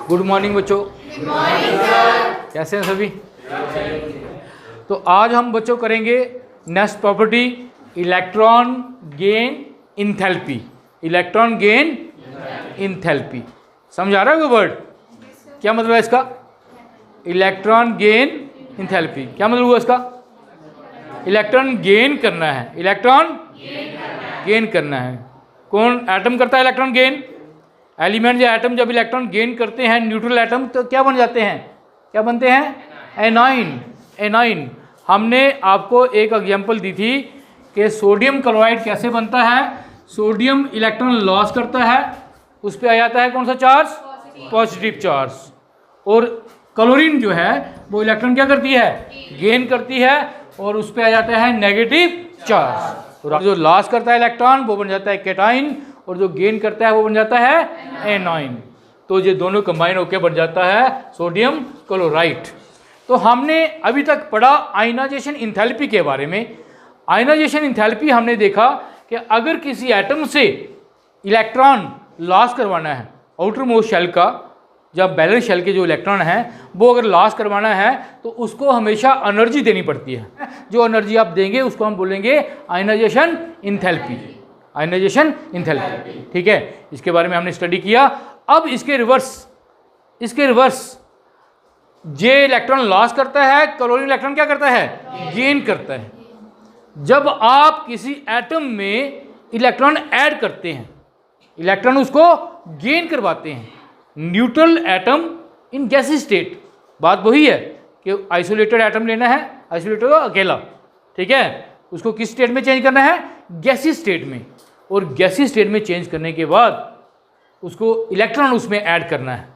Good morning बच्चों। Good morning sir. कैसे हैं सभी? तो आज हम बच्चों करेंगे next property, electron gain enthalpy. Electron gain enthalpy समझ आ रहा है वो वर्ड? क्या मतलब है इसका? इलेक्ट्रॉन गेन इंथैल्पी क्या मतलब हुआ इसका? इलेक्ट्रॉन गेन करना है, इलेक्ट्रॉन गेन करना है। कौन एटम करता है इलेक्ट्रॉन गेन? एलिमेंट या एटम जब इलेक्ट्रॉन गेन करते हैं, न्यूट्रल एटम, तो क्या बन जाते हैं? क्या बनते हैं? एनाइन। एनाइन। हमने आपको एक एग्जांपल दी थी कि सोडियम क्लोराइड कैसे बनता है। सोडियम इलेक्ट्रॉन लॉस करता है, उस पर आ जाता है कौन सा चार्ज? Positive charge. और क्लोरीन जो है वो इलेक्ट्रॉन क्या करती है? गेन करती है, और उस पर आ जाता है नेगेटिव चार्ज। तो जो लॉस करता है इलेक्ट्रॉन वो बन जाता है कैटाइन, और जो गेन करता है वो बन जाता है एनाइन। तो ये दोनों कंबाइन होकर बन जाता है सोडियम क्लोराइड। तो हमने अभी तक पढ़ा आयनाइजेशन इंथैल्पी के बारे में। आयनाइजेशन इंथैल्पी हमने देखा कि अगर किसी एटम से इलेक्ट्रॉन लॉस करवाना है, आउटर मोस्ट शेल का, जब बैलेंस शेल के जो इलेक्ट्रॉन हैं वो अगर लॉस करवाना है तो उसको हमेशा एनर्जी देनी पड़ती है। जो एनर्जी आप देंगे उसको हम बोलेंगे आयनाइजेशन इंथैल्पी। आयनाइजेशन इंथैल्पी, ठीक है, इसके बारे में हमने स्टडी किया। अब इसके रिवर्स जे इलेक्ट्रॉन लॉस करता है, क्लोरीन इलेक्ट्रॉन क्या करता है? गेन करता है। जब आप किसी एटम में इलेक्ट्रॉन ऐड करते हैं, इलेक्ट्रॉन उसको गेन करवाते हैं। न्यूट्रल एटम इन गैसी स्टेट, बात वही है कि आइसोलेटेड एटम लेना है, आइसोलेटेड अकेला, ठीक है, उसको किस स्टेट में चेंज करना है? गैसी स्टेट में। और गैसी स्टेट में चेंज करने के बाद उसको इलेक्ट्रॉन उसमें ऐड करना है,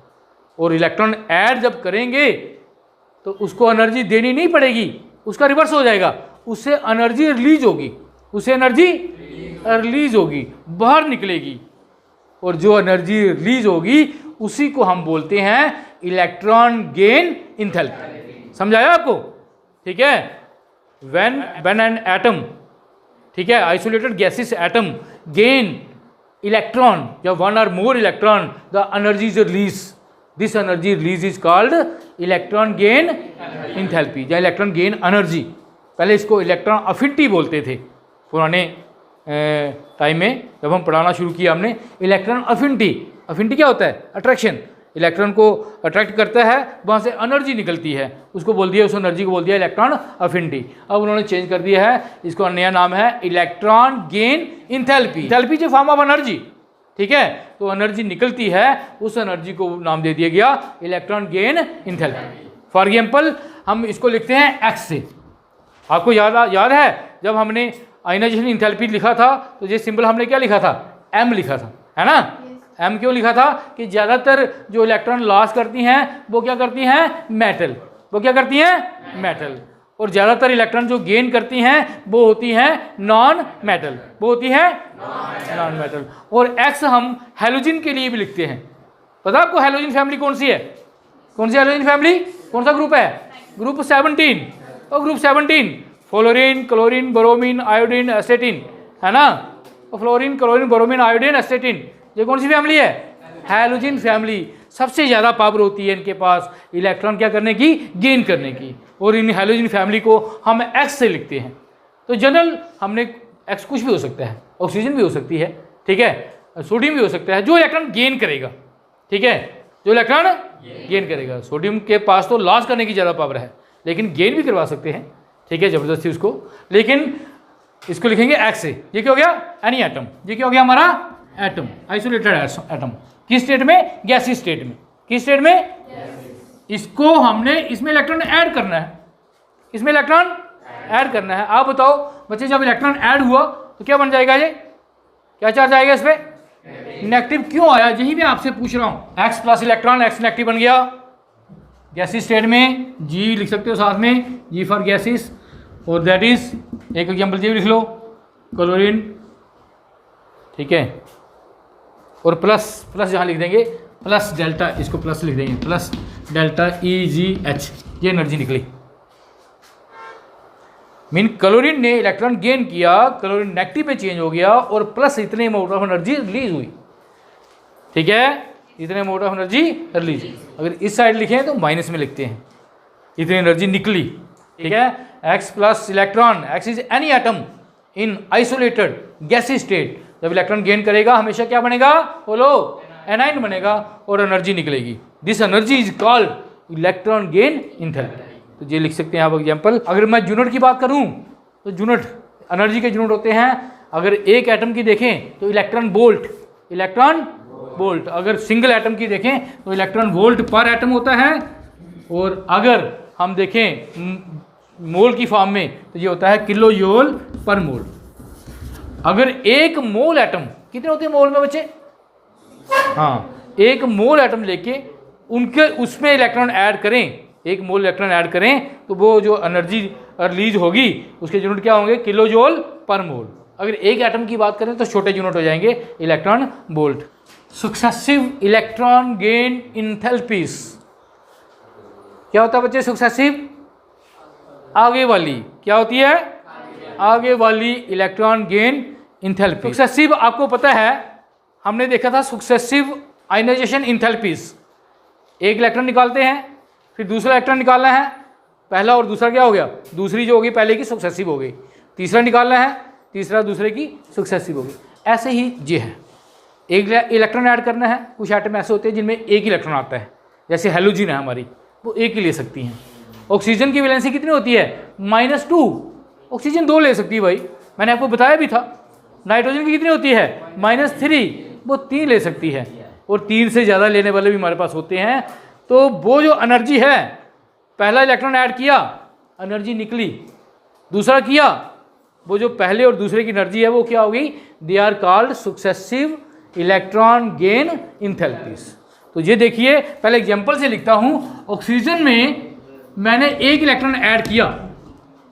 और इलेक्ट्रॉन ऐड जब करेंगे तो उसको एनर्जी देनी नहीं पड़ेगी, उसका रिवर्स हो जाएगा, उससे एनर्जी रिलीज होगी, उससे एनर्जी रिलीज होगी, बाहर निकलेगी, और जो एनर्जी रिलीज होगी उसी को हम बोलते हैं इलेक्ट्रॉन गेन इंथैल्पी। समझाया आपको? ठीक है। व्हेन एन एटम, ठीक है, isolated gases atom gain electron या वन और more electron, the energy is release, this energy release is called electron gain enthalpy या इलेक्ट्रॉन गेन एनर्जी। पहले इसको इलेक्ट्रॉन अफिनिटी बोलते थे पुराने टाइम में, जब हम पढ़ाना शुरू किया हमने। इलेक्ट्रॉन अफिनिटी, अफिनिटी क्या होता है? अट्रैक्शन। इलेक्ट्रॉन को अट्रैक्ट करता है, वहाँ से एनर्जी निकलती है, उसको बोल दिया, उस एनर्जी को बोल दिया इलेक्ट्रॉन अफिनिटी। अब उन्होंने चेंज कर दिया है, इसका नया नाम है इलेक्ट्रॉन गेन इंथैल्पी। इंथैल्पी जो फॉर्म ऑफ एनर्जी, ठीक है, तो एनर्जी निकलती है, उस एनर्जी को नाम दे दिया गया electron gain enthalpy. For example हम इसको लिखते हैं एक्स से। आपको याद है जब हमने आयनाइजेशन इंथैल्पी लिखा था तो ये सिंबल हमने क्या लिखा था? एम लिखा था, है ना? एम क्यों लिखा था? कि ज़्यादातर जो इलेक्ट्रॉन लॉस करती हैं वो क्या करती हैं? मेटल। वो क्या करती हैं? मेटल। और ज़्यादातर इलेक्ट्रॉन जो गेन करती हैं वो होती हैं नॉन मेटल, वो होती हैं नॉन मेटल। और एक्स हम हैलोजन के लिए भी लिखते हैं। पता आपको हैलोजन फैमिली कौन सी है? कौन सी हैलोजन फैमिली? कौन सा ग्रुप है? ग्रुप 17। और group 17 fluorine, chlorine, bromine, iodine, astatine, है ना? और fluorine, chlorine, bromine, iodine, astatine, ये कौन सी फैमिली है? Halogen family. सबसे ज़्यादा पावर होती है इनके पास इलेक्ट्रॉन क्या करने की? गेन करने की। और इन हैलोजन फैमिली को हम एक्स से लिखते हैं। तो जनरल हमने एक्स कुछ भी हो सकता है, ऑक्सीजन भी हो सकती है, ठीक है, सोडियम भी हो सकता है, जो इलेक्ट्रॉन गेन करेगा, ठीक है, जो इलेक्ट्रॉन गेन करेगा। सोडियम के पास तो लॉस करने की ज़्यादा पावर है, लेकिन गेन भी करवा सकते हैं, ठीक है, ज़बरदस्ती उसको। लेकिन इसको लिखेंगे एक्स से। ये क्या हो गया? Any atom. ये क्या हो गया हमारा? Atom, isolated atom. किस स्टेट में? गैसी स्टेट में। किस स्टेट में? इसको हमने, इसमें इलेक्ट्रॉन ऐड करना है, इसमें इलेक्ट्रॉन ऐड करना है। आप बताओ बच्चे, जब इलेक्ट्रॉन ऐड हुआ तो क्या बन जाएगा? ये क्या चार्ज आएगा इस पर? नेगेटिव। क्यों आया? यही मैं आपसे पूछ रहा हूँ। X plus electron, x negative बन गया गैसी स्टेट में। जी लिख सकते हो साथ में, जी फॉर गैसिस, और दैट इज, एक एग्जाम्पल जी लिख लो, क्लोरीन, ठीक है, और प्लस जहाँ लिख देंगे प्लस डेल्टा, इसको प्लस लिख देंगे, प्लस डेल्टा EgH, ये एनर्जी निकली। मीन क्लोरीन ने इलेक्ट्रॉन गेन किया, क्लोरीन नेगेटिव में चेंज हो गया, और प्लस इतने अमाउंट ऑफ एनर्जी रिलीज हुई, ठीक है। इतने अमाउंट ऑफ एनर्जी रिलीज। अगर इस साइड लिखें तो माइनस में लिखते हैं, इतनी एनर्जी निकली। ठीक है, x plus electron, x is any atom in isolated gaseous state. जब इलेक्ट्रॉन गेन करेगा हमेशा क्या बनेगा, बोलो, एनाइन बनेगा और एनर्जी निकलेगी। This energy is called electron gain enthalpy. तो ये लिख सकते हैं आप एग्जांपल। अगर मैं यूनिट की बात करूं तो यूनिट एनर्जी के यूनिट होते हैं। अगर एक एटम की देखें तो इलेक्ट्रॉन वोल्ट, इलेक्ट्रॉन वोल्ट। अगर सिंगल एटम की देखें तो इलेक्ट्रॉन वोल्ट पर एटम होता है। और अगर हम देखें मोल की फॉर्म में तो ये होता है किलो जूल पर मोल। अगर एक मोल एटम, कितने होते हैं मोल में बच्चे, हाँ, एक मोल एटम लेके उनके उसमें इलेक्ट्रॉन ऐड करें, एक मोल इलेक्ट्रॉन ऐड करें तो वो जो एनर्जी रिलीज होगी उसके यूनिट क्या होंगे, किलो जूल पर मोल। अगर एक एटम की बात करें तो छोटे यूनिट हो जाएंगे electron volt. Successive electron gain enthalpies क्या होता है बच्चे, सक्सेसिव आगे वाली, क्या होती है, आगे वाली इलेक्ट्रॉन गेन इंथैल्पी। सक्सेसिव आपको पता है, हमने देखा था सक्सेसिव आयनाइजेशन इंथैल्पीज। एक इलेक्ट्रॉन निकालते हैं फिर दूसरा इलेक्ट्रॉन निकालना है, पहला और दूसरा क्या हो गया, दूसरी जो होगी पहले की सक्सेसिव हो गई। तीसरा निकालना है, तीसरा दूसरे की सक्सेसिव हो गई। ऐसे ही ये है, एक इलेक्ट्रॉन ऐड करना है। कुछ एटम ऐसे होते हैं जिनमें एक इलेक्ट्रॉन आता है, जैसे हेलोजन है हमारी, वो एक ही ले सकती हैं। ऑक्सीजन की वैलेंसी कितनी होती है, -2, ऑक्सीजन 2 ले सकती है भाई, मैंने आपको बताया भी था। नाइट्रोजन की कितनी होती है, -3, वो 3 ले सकती है। और 3 से ज़्यादा लेने वाले भी हमारे पास होते हैं। तो वो जो एनर्जी है, पहला इलेक्ट्रॉन ऐड किया, एनर्जी निकली, दूसरा किया, वो जो पहले और दूसरे की एनर्जी है वो क्या होगी, they are called successive electron gain enthalpies. तो ये देखिए, पहले एग्जांपल से लिखता हूँ। ऑक्सीजन में मैंने एक इलेक्ट्रॉन ऐड किया,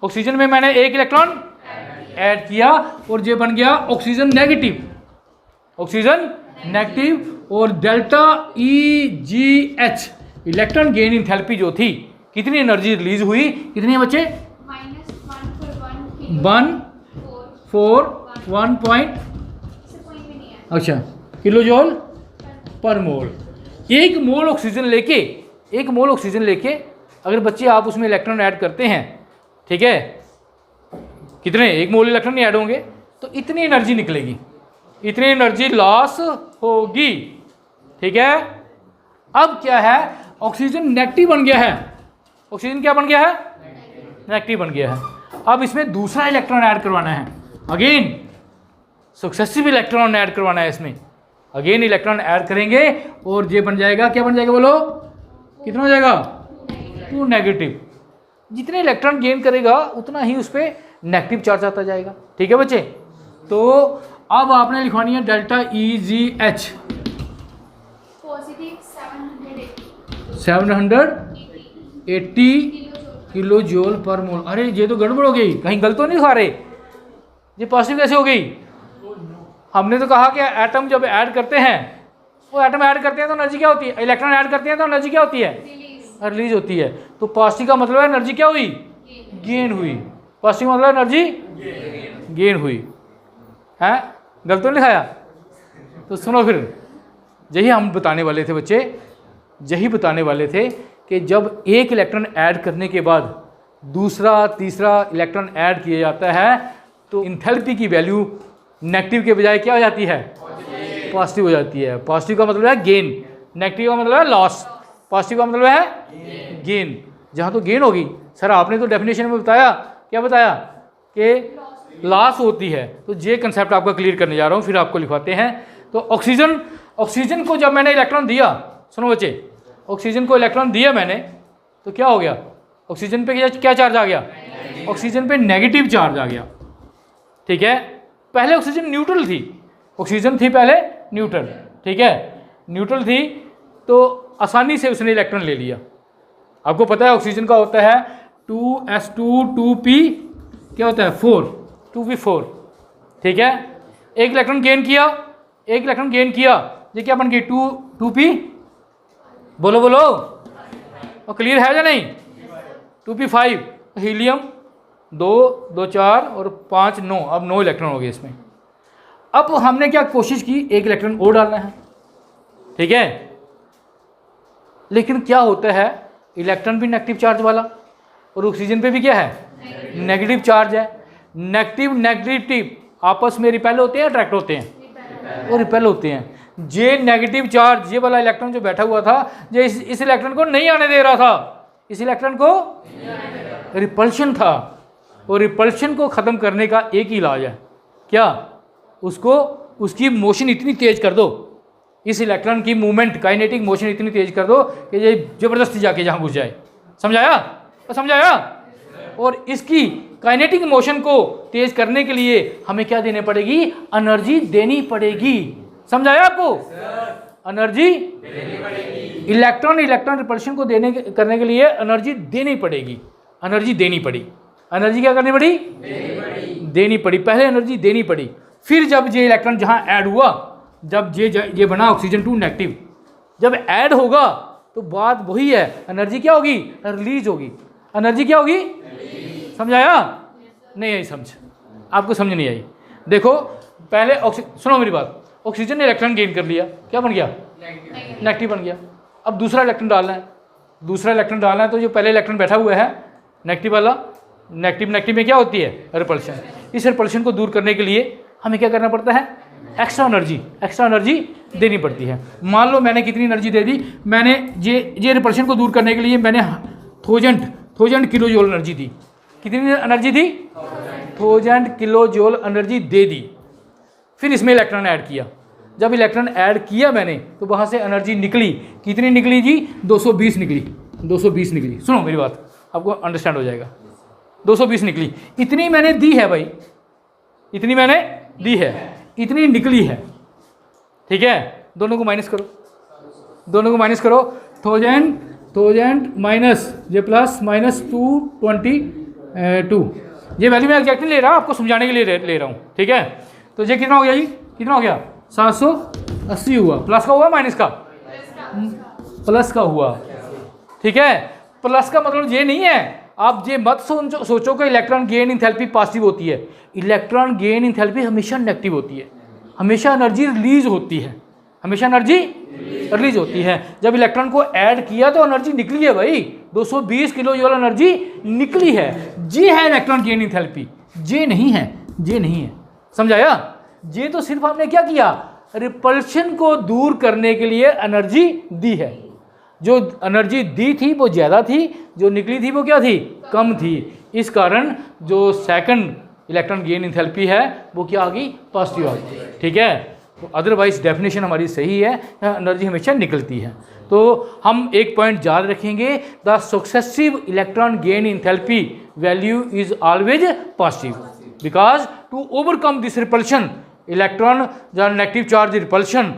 ऑक्सीजन में मैंने एक इलेक्ट्रॉन ऐड किया और ये बन गया ऑक्सीजन नेगेटिव, ऑक्सीजन नेगेटिव। और delta EgH electron gain enthalpy जो थी, कितनी एनर्जी रिलीज हुई, कितनी है बच्चे, अच्छा किलो जूल पर मोल। एक मोल ऑक्सीजन लेके अगर बच्चे आप उसमें इलेक्ट्रॉन ऐड करते हैं, ठीक है, कितने, एक मोल इलेक्ट्रॉन नहीं ऐड होंगे तो इतनी एनर्जी निकलेगी, इतनी एनर्जी लॉस होगी। ठीक है, अब क्या है, ऑक्सीजन नेगेटिव बन गया है, ऑक्सीजन क्या बन गया है, नेगेटिव बन गया है। अब इसमें दूसरा इलेक्ट्रॉन ऐड करवाना है, अगेन सक्सेसिव इलेक्ट्रॉन ऐड करवाना है इसमें, अगेन इलेक्ट्रॉन ऐड करेंगे और ये बन जाएगा, क्या बन जाएगा बोलो, कितना हो जाएगा, 2 नेगेटिव। जितने इलेक्ट्रॉन गेन करेगा उतना ही उस पर नेगेटिव चार्ज आता जाएगा। ठीक है बच्चे, तो अब आपने लिखवानी है डेल्टा EgH 780 किलो जूल पर मोल। अरे ये तो गड़बड़ हो गई, कहीं गलत तो नहीं खा रहे, ये पॉजिटिव कैसे हो गई। हमने तो कहा कि एटम जब ऐड करते हैं, वो एटम ऐड करते हैं तो एनर्जी क्या होती है, इलेक्ट्रॉन ऐड करते हैं तो एनर्जी क्या होती है, रिलीज होती है। तो पॉजिटिव का मतलब है एनर्जी क्या हुई, गेन हुई। पॉजिटिव मतलब एनर्जी गेन हुई है, गलत तो नहीं खाया। तो सुनो फिर, यही हम बताने वाले थे बच्चे, यही बताने वाले थे कि जब एक इलेक्ट्रॉन ऐड करने के बाद दूसरा तीसरा इलेक्ट्रॉन ऐड किया जाता है तो इंथैल्पी की वैल्यू नेगेटिव के बजाय क्या हो जाती है, पॉजिटिव हो जाती है। पॉजिटिव का मतलब है गेन, नेगेटिव का मतलब है लॉस, पॉजिटिव का मतलब है गेन। जहाँ तो गेन होगी, सर आपने तो डेफिनेशन में बताया, क्या बताया कि लॉस होती है। तो ये कंसेप्ट आपका क्लियर करने जा रहा हूँ, फिर आपको लिखवाते हैं। तो ऑक्सीजन को जब मैंने इलेक्ट्रॉन दिया, सुनो बच्चे, ऑक्सीजन को इलेक्ट्रॉन दिया मैंने तो क्या हो गया, ऑक्सीजन पे क्या चार्ज आ गया, ऑक्सीजन पे नेगेटिव चार्ज आ गया। ठीक है, पहले ऑक्सीजन न्यूट्रल थी, ऑक्सीजन थी पहले न्यूट्रल, ठीक है, न्यूट्रल थी तो आसानी से उसने इलेक्ट्रॉन ले लिया। आपको पता है ऑक्सीजन का होता है 2s2 2p क्या होता है 4 2p4। ठीक है, एक इलेक्ट्रॉन गेन किया, एक इलेक्ट्रॉन गेन किया, ये क्या बन गई 2p, बोलो बोलो, और क्लियर है या नहीं, 2p5। हीलियम 2 2 4 और 5 9, अब 9 इलेक्ट्रॉन हो गए इसमें। अब हमने क्या कोशिश की, एक इलेक्ट्रॉन और डालना है। ठीक है, लेकिन क्या होता है, इलेक्ट्रॉन भी नेगेटिव चार्ज वाला और ऑक्सीजन पे भी क्या है, नेगेटिव चार्ज है। नेगेटिव नेगेटिव आपस में रिपेल होते हैं, अट्रैक्ट होते हैं, वो रिपेल होते हैं। जे नेगेटिव चार्ज, ये वाला इलेक्ट्रॉन जो बैठा हुआ था, जो इस इलेक्ट्रॉन को नहीं आने दे रहा था, इस इलेक्ट्रॉन को रिपल्शन था। और रिपल्शन को ख़त्म करने का एक ही इलाज है, क्या, उसको उसकी मोशन इतनी तेज कर दो, इस इलेक्ट्रॉन की मूवमेंट काइनेटिक मोशन इतनी तेज कर दो कि ये ज़बरदस्ती जाके जहाँ घुस जाए। समझाया? तो समझाया। और इसकी काइनेटिक मोशन को तेज करने के लिए हमें क्या देनी पड़ेगी, एनर्जी देनी पड़ेगी। समझाया आपको? एनर्जी इलेक्ट्रॉन रिपल्शन को करने के लिए एनर्जी देनी पड़ेगी। एनर्जी देनी पड़ी, एनर्जी क्या करनी पड़ी, देनी पड़ी। पहले एनर्जी देनी पड़ी, फिर जब ये इलेक्ट्रॉन जहाँ ऐड हुआ, जब ये बना ऑक्सीजन 2 नेगेटिव, जब ऐड होगा तो बात वही है, एनर्जी क्या होगी, रिलीज होगी। एनर्जी क्या होगी, समझाया? नहीं आई समझ, आपको समझ नहीं आई। देखो पहले सुनो मेरी बात, ऑक्सीजन ने इलेक्ट्रॉन गेन कर लिया, क्या बन गया, नेगेटिव बन गया। अब दूसरा इलेक्ट्रॉन डालना है, दूसरा इलेक्ट्रॉन डालना है, तो जो पहले इलेक्ट्रॉन बैठा हुआ है नेगेटिव वाला, नेगेटिव में क्या होती है, रिपल्शन। इस रिपल्शन को दूर करने के लिए हमें क्या करना पड़ता है, एक्स्ट्रा एनर्जी देनी पड़ती है। मान लो मैंने कितनी एनर्जी दे दी, मैंने ये रिपल्शन को दूर करने के लिए मैंने 1000 किलो जूल एनर्जी दी। कितनी एनर्जी दी, 1000 किलो जूल एनर्जी दे दी। फिर इसमें इलेक्ट्रॉन ऐड किया, जब इलेक्ट्रॉन ऐड किया मैंने तो वहाँ से एनर्जी निकली, कितनी निकली जी, 220 निकली। सुनो मेरी बात, आपको अंडरस्टैंड हो जाएगा। 220 निकली, इतनी मैंने दी है भाई, इतनी मैंने दी है, इतनी निकली है, ठीक है। दोनों को माइनस करो, 1000 माइनस ये प्लस माइनस 222, ये वैल्यू मैं एग्जैक्ट नहीं ले रहा, आपको समझाने के लिए ले रहा हूँ, ठीक है। तो ये कितना हो गया जी, कितना हो गया, 780 हुआ। प्लस का हुआ, माइनस का, प्लस का हुआ, ठीक है। प्लस का मतलब ये नहीं है, आप ये मत सोचो कि इलेक्ट्रॉन गेन इंथैल्पी पॉजिटिव होती है। इलेक्ट्रॉन गेन इंथैल्पी हमेशा नेगेटिव होती है, हमेशा एनर्जी रिलीज होती है, हमेशा एनर्जी रिलीज होती है। जब इलेक्ट्रॉन को ऐड किया तो एनर्जी निकली है भाई, 220 किलो जूल एनर्जी निकली है। ये है इलेक्ट्रॉन गेन इंथैल्पी, ये नहीं है, समझाया? ये तो सिर्फ हमने क्या किया, रिपल्शन को दूर करने के लिए एनर्जी दी है। जो एनर्जी दी थी वो ज़्यादा थी, जो निकली थी वो क्या थी, कम थी। इस कारण जो सेकंड इलेक्ट्रॉन गेन इंथैल्पी है वो क्या आ गई, पॉजिटिव आ गई, ठीक है। तो अदरवाइज डेफिनेशन हमारी सही है, एनर्जी हमेशा निकलती है। तो हम एक पॉइंट याद रखेंगे, the successive electron gain enthalpy value is always positive, because to overcome this repulsion electron या नेगेटिव चार्ज रिपल्शन,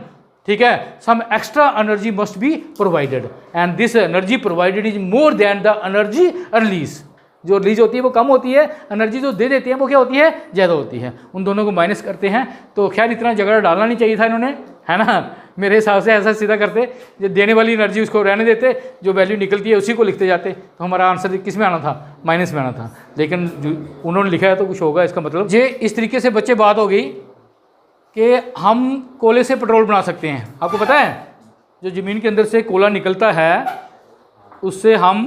ठीक है, some extra energy must be provided and this energy provided is more than the energy release. जो release होती है वो कम होती है, energy जो दे देते हैं वो क्या होती है, ज़्यादा होती है। उन दोनों को माइनस करते हैं। तो खैर इतना झगड़ा डालना नहीं चाहिए था इन्होंने, है ना। मेरे हिसाब से ऐसा सीधा करते, जो देने वाली एनर्जी उसको रहने देते, जो वैल्यू निकलती है उसी को लिखते जाते, तो हमारा आंसर किस में आना था, माइनस में आना था। लेकिन उन्होंने लिखा है तो कुछ होगा इसका मतलब। ये इस तरीके से बच्चे बात हो गई कि हम कोयले से पेट्रोल बना सकते हैं। आपको पता है जो ज़मीन के अंदर से कोयला निकलता है उससे हम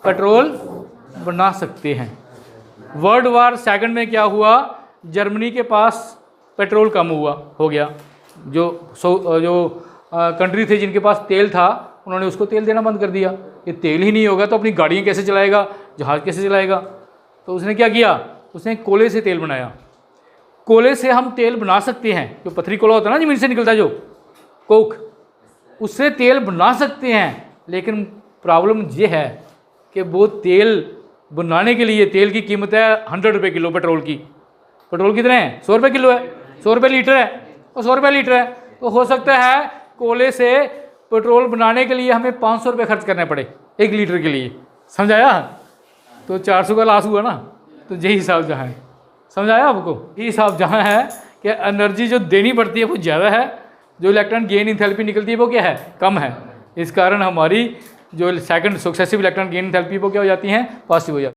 पेट्रोल बना सकते हैं। वर्ल्ड वार सेकंड में क्या हुआ, जर्मनी के पास पेट्रोल कम हो गया। जो कंट्री थे जिनके पास तेल था उन्होंने उसको तेल देना बंद कर दिया। ये तेल ही नहीं होगा तो अपनी गाड़ियाँ कैसे चलाएगा, जहाज़ कैसे चलाएगा। तो उसने क्या किया, उसने कोयले से तेल बनाया। कोयले से हम तेल बना सकते हैं, जो पथरी कोयला होता है ना ज़मीन से निकलता है, जो कोक, उससे तेल बना सकते हैं। लेकिन प्रॉब्लम ये है कि वो तेल बनाने के लिए तेल की कीमत है 100 रुपये किलो पेट्रोल की। पेट्रोल कितने हैं, 100 रुपये किलो है, 100 रुपये लीटर है, और 100 रुपये लीटर है। तो हो सकता है कोयले से पेट्रोल बनाने के लिए हमें 500 रुपये खर्च करने पड़े 1 लीटर के लिए। समझाया? तो 400 का लॉस हुआ ना। तो यही हिसाब जहाँ है, समझाया आपको? ये हिसाब जहाँ है कि एनर्जी जो देनी पड़ती है वो ज़्यादा है, जो इलेक्ट्रॉन गेन इंथैल्पी निकलती है वो क्या है, कम है। इस कारण हमारी जो second successive electron gain enthalpy वो क्या हो जाती हैं, पॉजिटिव हो जाती है।